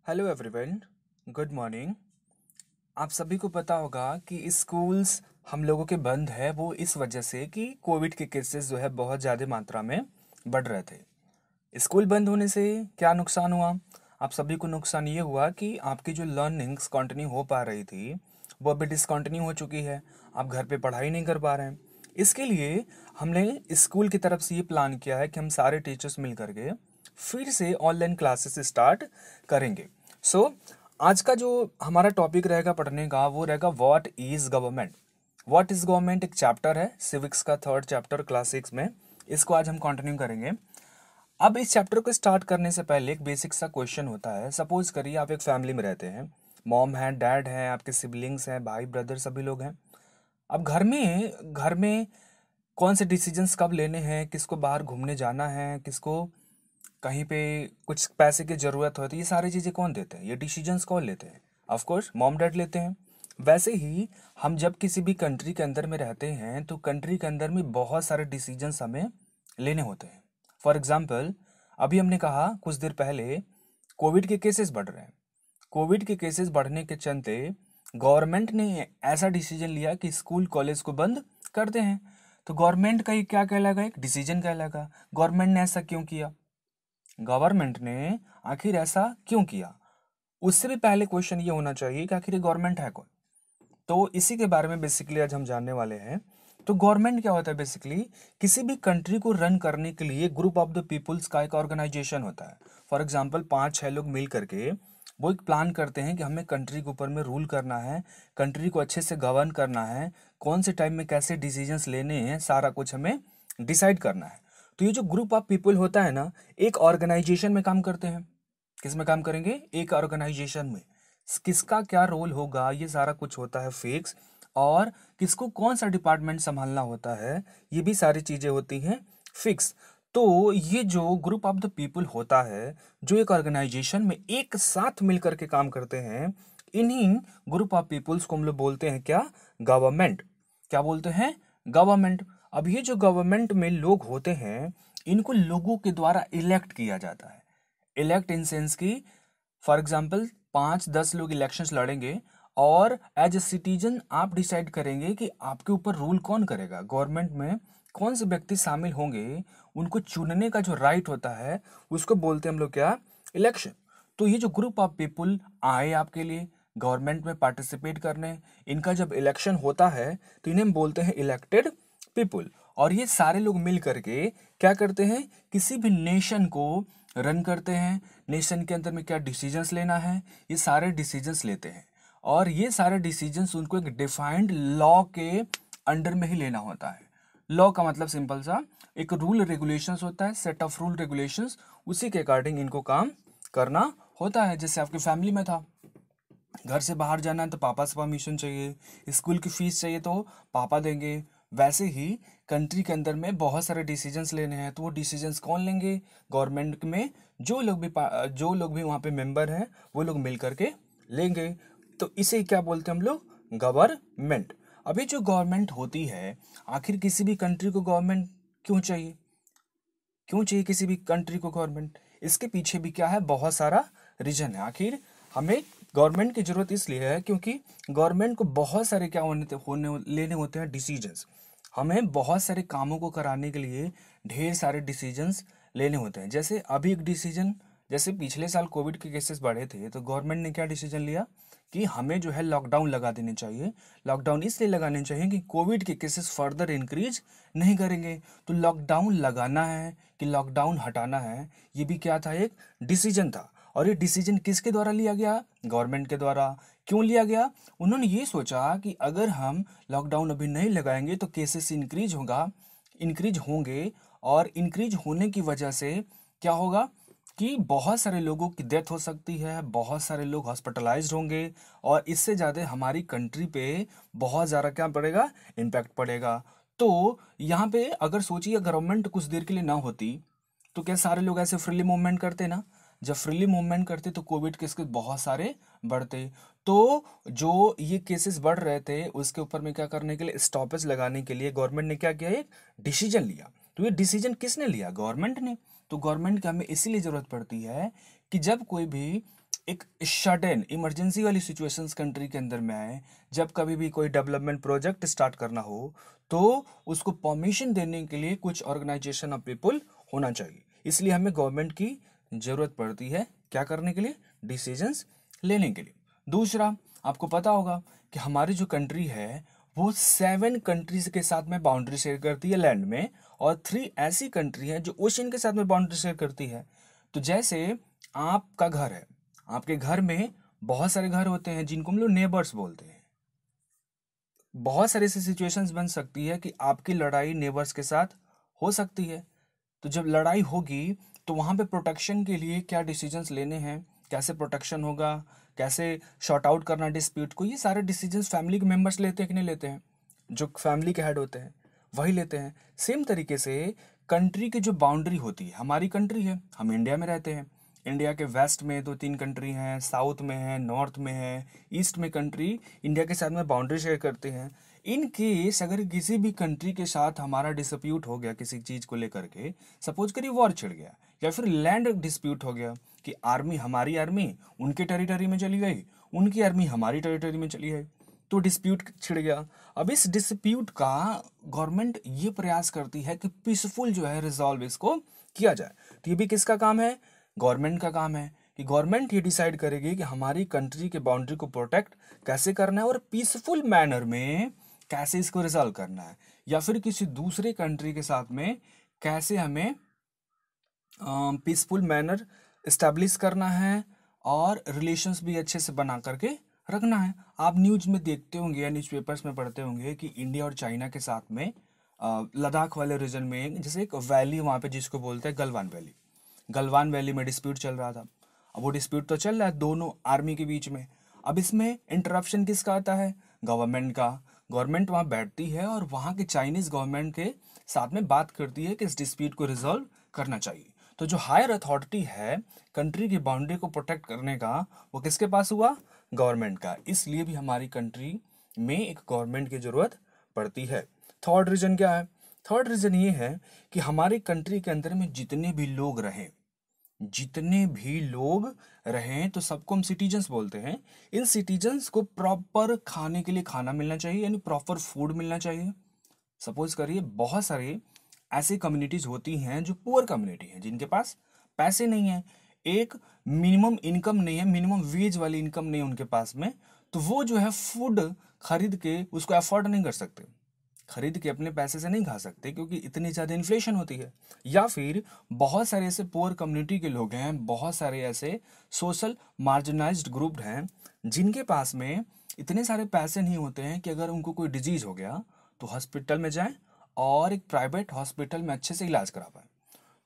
Hello everyone, good morning. आप सभी को पता होगा कि स्कूल्स हम लोगों के बंद है वो इस वजह से कि कोविड के केसेस जो है बहुत ज़्यादा मात्रा में बढ़ रहे थे। स्कूल बंद होने से क्या नुकसान हुआ? आप सभी को नुकसान ये हुआ कि आपकी जो लर्निंग्स कंटिन्यू हो पा रही थी वो अभी डिसकंटिन्यू हो चुकी है। आप घर पे पढ़ाई नहीं कर पा रहे हैं। इसके लिए हमने स्कूल की तरफ से ये प्लान किया है कि हम सारे टीचर्स मिल करके फिर से ऑनलाइन क्लासेस स्टार्ट करेंगे। सो आज का जो हमारा टॉपिक रहेगा पढ़ने का वो रहेगा what is government. What is government एक चैप्टर है सिविक्स का, थर्ड चैप्टर क्लास 6 में। इसको आज हम कंटिन्यू करेंगे। अब इस चैप्टर को स्टार्ट करने से पहले एक बेसिक सा क्वेश्चन होता है। सपोज करिए आप एक फैमिली में रहते हैं, मॉम है, डैड है, आपके सिबलिंग्स हैं, भाई ब्रदर सभी लोग हैं। अब घर में कौन से डिसीजंस कब लेने हैं, किसको बाहर घूमने जाना है, किसको कहीं पे कुछ पैसे की ज़रूरत हो, तो ये सारी चीज़ें कौन देते हैं? ये डिसीजंस कौन लेते हैं? ऑफ कोर्स मॉम डैड लेते हैं। वैसे ही हम जब किसी भी कंट्री के अंदर में रहते हैं तो कंट्री के अंदर में बहुत सारे डिसीजंस हमें लेने होते हैं। फॉर एग्जाम्पल, अभी हमने कहा कुछ देर पहले कोविड के केसेस बढ़ रहे हैं। कोविड के केसेस बढ़ने के चलते गवर्नमेंट ने ऐसा डिसीजन लिया कि स्कूल कॉलेज को बंद करते हैं। तो गवर्नमेंट का ये क्या कहलाएगा? एक डिसीजन कहलाएगा। गवर्नमेंट ने ऐसा क्यों किया? गवर्नमेंट ने आखिर ऐसा क्यों किया? उससे भी पहले क्वेश्चन ये होना चाहिए कि आखिर ये गवर्नमेंट है कौन। तो इसी के बारे में बेसिकली आज हम जानने वाले हैं। तो गवर्नमेंट क्या होता है? बेसिकली किसी भी कंट्री को रन करने के लिए ग्रुप ऑफ द पीपुल्स का एक ऑर्गेनाइजेशन होता है। फॉर एग्जांपल 5-6 लोग मिल करके वो एक प्लान करते हैं कि हमें कंट्री के ऊपर में रूल करना है, कंट्री को अच्छे से गवर्न करना है, कौन से टाइम में कैसे डिसीजंस लेने हैं, सारा कुछ हमें डिसाइड करना है। तो ये जो ग्रुप ऑफ पीपल होता है ना, एक ऑर्गेनाइजेशन में काम करते हैं। किस में काम करेंगे? एक ऑर्गेनाइजेशन में। किसका क्या रोल होगा ये सारा कुछ होता है फिक्स, और किसको कौन सा डिपार्टमेंट संभालना होता है ये भी सारी चीजें होती हैं फिक्स। तो ये जो ग्रुप ऑफ द पीपल होता है जो एक ऑर्गेनाइजेशन में एक साथ मिलकर के काम करते हैं, इन्हीं ग्रुप ऑफ पीपल्स को हम लोग बोलते हैं क्या? गवर्नमेंट। क्या बोलते हैं? गवर्नमेंट। अब ये जो गवर्नमेंट में लोग होते हैं इनको लोगों के द्वारा इलेक्ट किया जाता है। इलेक्ट इन सेंस की, फॉर एग्जाम्पल 5-10 लोग इलेक्शंस लड़ेंगे और एज ए सिटीजन आप डिसाइड करेंगे कि आपके ऊपर रूल कौन करेगा, गवर्नमेंट में कौन से व्यक्ति शामिल होंगे, उनको चुनने का जो राइट होता है उसको बोलते हैं हम लोग क्या? इलेक्शन। तो ये जो ग्रुप ऑफ पीपुल आए आपके लिए गवर्नमेंट में पार्टिसिपेट करने, इनका जब इलेक्शन होता है तो इन्हें हम बोलते हैं इलेक्टेड पीपुल। और ये सारे लोग मिल करके क्या करते हैं? किसी भी नेशन को रन करते हैं। नेशन के अंदर में क्या डिसीजंस लेना है ये सारे डिसीजंस लेते हैं, और ये सारे डिसीजंस उनको एक डिफाइंड लॉ के अंडर में ही लेना होता है। लॉ का मतलब सिंपल सा एक रूल रेगुलेशंस होता है, सेट ऑफ रूल रेगुलेशंस, उसी के अकॉर्डिंग इनको काम करना होता है। जैसे आपकी फैमिली में था, घर से बाहर जाना है तो पापा से परमिशन चाहिए, स्कूल की फीस चाहिए तो पापा देंगे। वैसे ही कंट्री के अंदर में बहुत सारे डिसीजंस लेने हैं तो वो डिसीजंस कौन लेंगे? गवर्नमेंट में जो लोग भी वहाँ पे मेंबर हैं वो लोग मिल करके लेंगे। तो इसे क्या बोलते हैं हम लोग? गवर्नमेंट। अभी जो गवर्नमेंट होती है, आखिर किसी भी कंट्री को गवर्नमेंट क्यों चाहिए? क्यों चाहिए किसी भी कंट्री को गवर्नमेंट? इसके पीछे भी क्या है? बहुत सारा रीजन है। आखिर हमें गवर्नमेंट की जरूरत इसलिए है क्योंकि गवर्नमेंट को बहुत सारे क्या होने लेने होते हैं डिसीजंस। हमें बहुत सारे कामों को कराने के लिए ढेर सारे डिसीजंस लेने होते हैं। जैसे अभी एक डिसीजन, जैसे पिछले साल कोविड के केसेस बढ़े थे तो गवर्नमेंट ने क्या डिसीजन लिया कि हमें जो है लॉकडाउन लगा देने चाहिए। लॉकडाउन इसलिए लगाने चाहिए कि कोविड के केसेस फर्दर इंक्रीज नहीं करेंगे। तो लॉकडाउन लगाना है कि लॉकडाउन हटाना है, ये भी क्या था? एक डिसीजन था। और ये डिसीजन किसके द्वारा लिया गया? गवर्नमेंट के द्वारा। क्यों लिया गया? उन्होंने ये सोचा कि अगर हम लॉकडाउन अभी नहीं लगाएंगे तो केसेस इंक्रीज होंगे, और इंक्रीज होने की वजह से क्या होगा कि बहुत सारे लोगों की डेथ हो सकती है, बहुत सारे लोग हॉस्पिटलाइज्ड होंगे, और इससे ज़्यादा हमारी कंट्री पे बहुत ज़्यादा क्या पड़ेगा? इम्पैक्ट पड़ेगा। तो यहाँ पे अगर सोचिए गवर्नमेंट कुछ देर के लिए ना होती तो क्या सारे लोग ऐसे फ्रीली मूवमेंट करते ना? जब फ्रीली मूवमेंट करते तो कोविड केसेस बहुत सारे बढ़ते। तो जो ये केसेस बढ़ रहे थे उसके ऊपर में क्या करने के लिए, स्टॉपेज लगाने के लिए गवर्नमेंट ने क्या किया? एक डिसीजन लिया। तो ये डिसीजन किसने लिया? गवर्नमेंट ने। तो गवर्नमेंट की हमें इसीलिए जरूरत पड़ती है कि जब कोई भी एक सडन इमरजेंसी वाली सिचुएशंस कंट्री के अंदर में आए, जब कभी भी कोई डेवलपमेंट प्रोजेक्ट स्टार्ट करना हो तो उसको परमिशन देने के लिए कुछ ऑर्गेनाइजेशन ऑफ पीपल होना चाहिए। इसलिए हमें गवर्नमेंट की जरूरत पड़ती है क्या करने के लिए, डिसीजंस लेने के लिए। दूसरा, आपको पता होगा कि हमारी जो कंट्री है वो 7 कंट्रीज के साथ में बाउंड्री शेयर करती है लैंड में, और 3 ऐसी कंट्री है जो ओशन के साथ में बाउंड्री शेयर करती है। तो जैसे आपका घर है, आपके घर में बहुत सारे घर होते हैं जिनको हम लोग नेबर्स बोलते हैं। बहुत सारी ऐसी सिचुएशंस बन सकती है कि आपकी लड़ाई नेबर्स के साथ हो सकती है। तो जब लड़ाई होगी तो वहां पे प्रोटेक्शन के लिए क्या डिसीजंस लेने हैं, कैसे प्रोटेक्शन होगा, कैसे शॉर्ट आउट करना डिस्प्यूट को, ये सारे डिसीजंस फैमिली के मेंबर्स लेते हैं कि नहीं लेते हैं? जो फैमिली के हेड होते हैं वही लेते हैं। सेम तरीके से कंट्री की जो बाउंड्री होती है, हमारी कंट्री है, हम इंडिया में रहते हैं, इंडिया के वेस्ट में 2-3 कंट्री हैं, साउथ में है, नॉर्थ में है, ईस्ट में कंट्री इंडिया के साथ में बाउंड्री शेयर करते हैं। इन केस अगर किसी भी कंट्री के साथ हमारा डिस्प्यूट हो गया किसी चीज़ को लेकर के, सपोज करिए वॉर छिड़ गया या फिर लैंड डिस्प्यूट हो गया कि आर्मी, हमारी आर्मी उनके टेरिटरी में चली गई, उनकी आर्मी हमारी टेरिटरी में चली गई, तो डिस्प्यूट छिड़ गया। अब इस डिस्प्यूट का गवर्नमेंट ये प्रयास करती है कि पीसफुल जो है रिजॉल्व इसको किया जाए। तो ये भी किसका काम है? गवर्नमेंट का काम है कि गवर्नमेंट ये डिसाइड करेगी कि हमारी कंट्री के बाउंड्री को प्रोटेक्ट कैसे करना है और पीसफुल मैनर में कैसे इसको रिजॉल्व करना है, या फिर किसी दूसरे कंट्री के साथ में कैसे हमें पीसफुल मैनर इस्टेब्लिश करना है और रिलेशंस भी अच्छे से बना करके रखना है। आप न्यूज में देखते होंगे या न्यूज़पेपर्स में पढ़ते होंगे कि इंडिया और चाइना के साथ में लद्दाख वाले रीजन में जैसे एक वैली वहाँ पे जिसको बोलते हैं गलवान वैली, गलवान वैली में डिस्प्यूट चल रहा था। अब वो डिस्प्यूट तो चल रहा है दोनों आर्मी के बीच में। अब इसमें इंटरप्शन किसका आता है? गवर्नमेंट का। गवर्नमेंट वहाँ बैठती है और वहाँ के चाइनीज गवर्नमेंट के साथ में बात करती है कि इस डिस्प्यूट को रिजॉल्व करना चाहिए। तो जो हायर अथॉरिटी है कंट्री की बाउंड्री को प्रोटेक्ट करने का, वो किसके पास हुआ? गवर्नमेंट का। इसलिए भी हमारी कंट्री में एक गवर्नमेंट की जरूरत पड़ती है। थर्ड रीजन क्या है? थर्ड रीजन ये है कि हमारी कंट्री के अंदर में जितने भी लोग रहें, जितने भी लोग रहें तो सबको हम सिटीजन्स बोलते हैं। इन सिटीजन्स को प्रॉपर खाने के लिए खाना मिलना चाहिए, यानी प्रॉपर फूड मिलना चाहिए। सपोज करिए बहुत सारे ऐसी कम्युनिटीज होती हैं जो पुअर कम्युनिटी हैं, जिनके पास पैसे नहीं है, एक मिनिमम इनकम नहीं है, मिनिमम वेज वाली इनकम नहीं है उनके पास में, तो वो जो है फूड खरीद के उसको अफोर्ड नहीं कर सकते, खरीद के अपने पैसे से नहीं खा सकते क्योंकि इतनी ज़्यादा इन्फ्लेशन होती है। या फिर बहुत सारे ऐसे पुअर कम्युनिटी के लोग हैं, बहुत सारे ऐसे सोशल मार्जिनाइज्ड ग्रुप हैं जिनके पास में इतने सारे पैसे नहीं होते हैं कि अगर उनको कोई डिजीज हो गया तो हॉस्पिटल में जाएं और एक प्राइवेट हॉस्पिटल में अच्छे से इलाज करा पाए।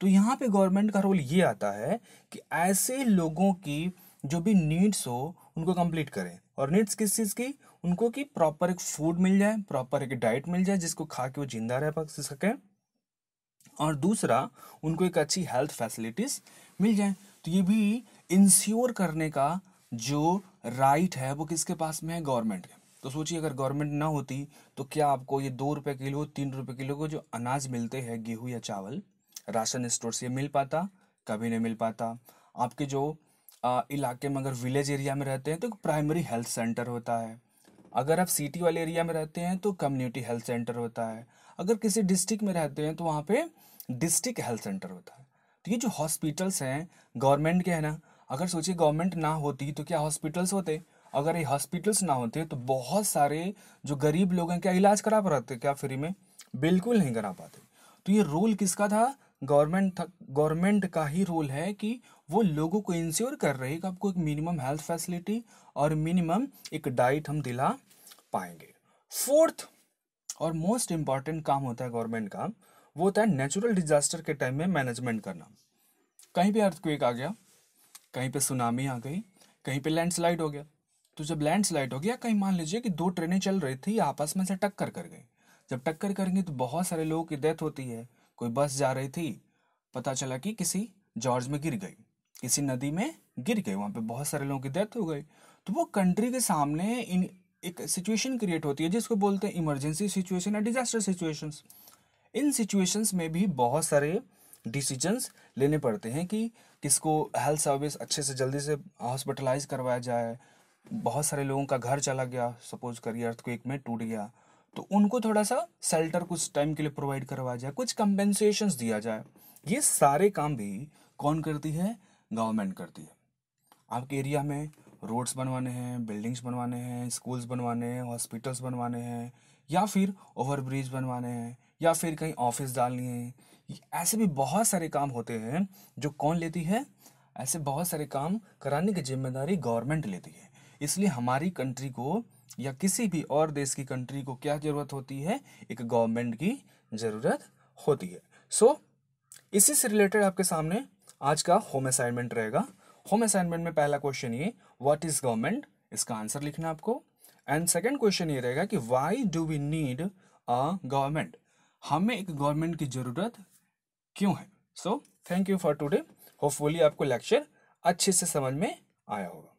तो यहाँ पे गवर्नमेंट का रोल ये आता है कि ऐसे लोगों की जो भी नीड्स हो उनको कंप्लीट करें। और नीड्स किस चीज़ की? उनको कि प्रॉपर एक फूड मिल जाए, प्रॉपर एक डाइट मिल जाए जिसको खा के वो जिंदा रह सके, और दूसरा उनको एक अच्छी हेल्थ फैसिलिटीज मिल जाए। तो ये भी इंश्योर करने का जो राइट है वो किसके पास में है? गवर्नमेंट के। तो सोचिए अगर गवर्नमेंट ना होती तो क्या आपको ये 2 रुपए किलो 3 रुपए किलो को जो अनाज मिलते हैं, गेहूं या चावल राशन स्टोर से मिल पाता? कभी नहीं मिल पाता। आपके जो इलाके में अगर विलेज एरिया में रहते हैं तो प्राइमरी हेल्थ सेंटर होता है, अगर आप सिटी वाले एरिया में रहते हैं तो कम्युनिटी हेल्थ सेंटर होता है, अगर किसी डिस्ट्रिक्ट में रहते हैं तो वहाँ पे डिस्ट्रिक्ट हेल्थ सेंटर होता है। तो ये जो हॉस्पिटल्स हैं गवर्नमेंट के हैं ना, अगर सोचिए गवर्नमेंट ना होती तो क्या हॉस्पिटल्स होते? अगर ये हॉस्पिटल्स ना होते तो बहुत सारे जो गरीब लोग हैं क्या इलाज करा पाते? क्या फ्री में? बिल्कुल नहीं करा पाते। तो ये रोल किसका था? गवर्नमेंट का ही रोल है कि वो लोगों को इंश्योर कर रहे हैं कि आपको एक मिनिमम हेल्थ फैसिलिटी और मिनिमम एक डाइट हम दिला पाएंगे। फोर्थ और मोस्ट इंपॉर्टेंट काम होता है गवर्नमेंट का, वो होता है नेचुरल डिजास्टर के टाइम में मैनेजमेंट करना। कहीं पे अर्थक्वेक आ गया, कहीं पे सुनामी आ गई, कहीं पे लैंडस्लाइड हो गया। तो जब लैंडस्लाइड हो गया, कहीं मान लीजिए कि 2 ट्रेनें चल रही थी, आपस में से टक्कर कर गई। जब टक्कर करेंगे तो बहुत सारे लोगों की डेथ होती है। कोई बस जा रही थी, पता चला कि किसी जॉर्ज में गिर गई, किसी नदी में गिर गई, वहां पे बहुत सारे लोगों की डेथ हो गई। तो वो कंट्री के सामने इन एक सिचुएशन क्रिएट होती है जिसको बोलते हैं इमरजेंसी सिचुएशन या डिजास्टर सिचुएशंस। इन सिचुएशंस में भी बहुत सारे डिसीजंस लेने पड़ते हैं कि किसको हेल्थ सर्विस अच्छे से जल्दी से हॉस्पिटलाइज करवाया जाए, बहुत सारे लोगों का घर चला गया, सपोज करिए अर्थक्वेक में टूट गया, तो उनको थोड़ा सा शेल्टर कुछ टाइम के लिए प्रोवाइड करवाया जाए, कुछ कंपेंसेशंस दिया जाए। ये सारे काम भी कौन करती है? गवर्नमेंट करती है। आपके एरिया में रोड्स बनवाने हैं, बिल्डिंग्स बनवाने हैं, स्कूल्स बनवाने हैं, हॉस्पिटल्स बनवाने हैं, या फिर ओवरब्रिज बनवाने हैं, या फिर कहीं ऑफिस डालनी है, ऐसे भी बहुत सारे काम होते हैं जो कौन लेती है? ऐसे बहुत सारे काम कराने की जिम्मेदारी गवर्नमेंट लेती है। इसलिए हमारी कंट्री को या किसी भी और देश की कंट्री को क्या ज़रूरत होती है? एक गवर्नमेंट की ज़रूरत होती है। सो इसी से रिलेटेड आपके सामने आज का होम असाइनमेंट रहेगा। होम असाइनमेंट में पहला क्वेश्चन ये, व्हाट इज गवर्नमेंट, इसका आंसर लिखना आपको। एंड सेकंड क्वेश्चन ये रहेगा कि why do we need a government, हमें एक गवर्नमेंट की जरूरत क्यों है। So thank you for today. Hopefully आपको लेक्चर अच्छे से समझ में आया होगा।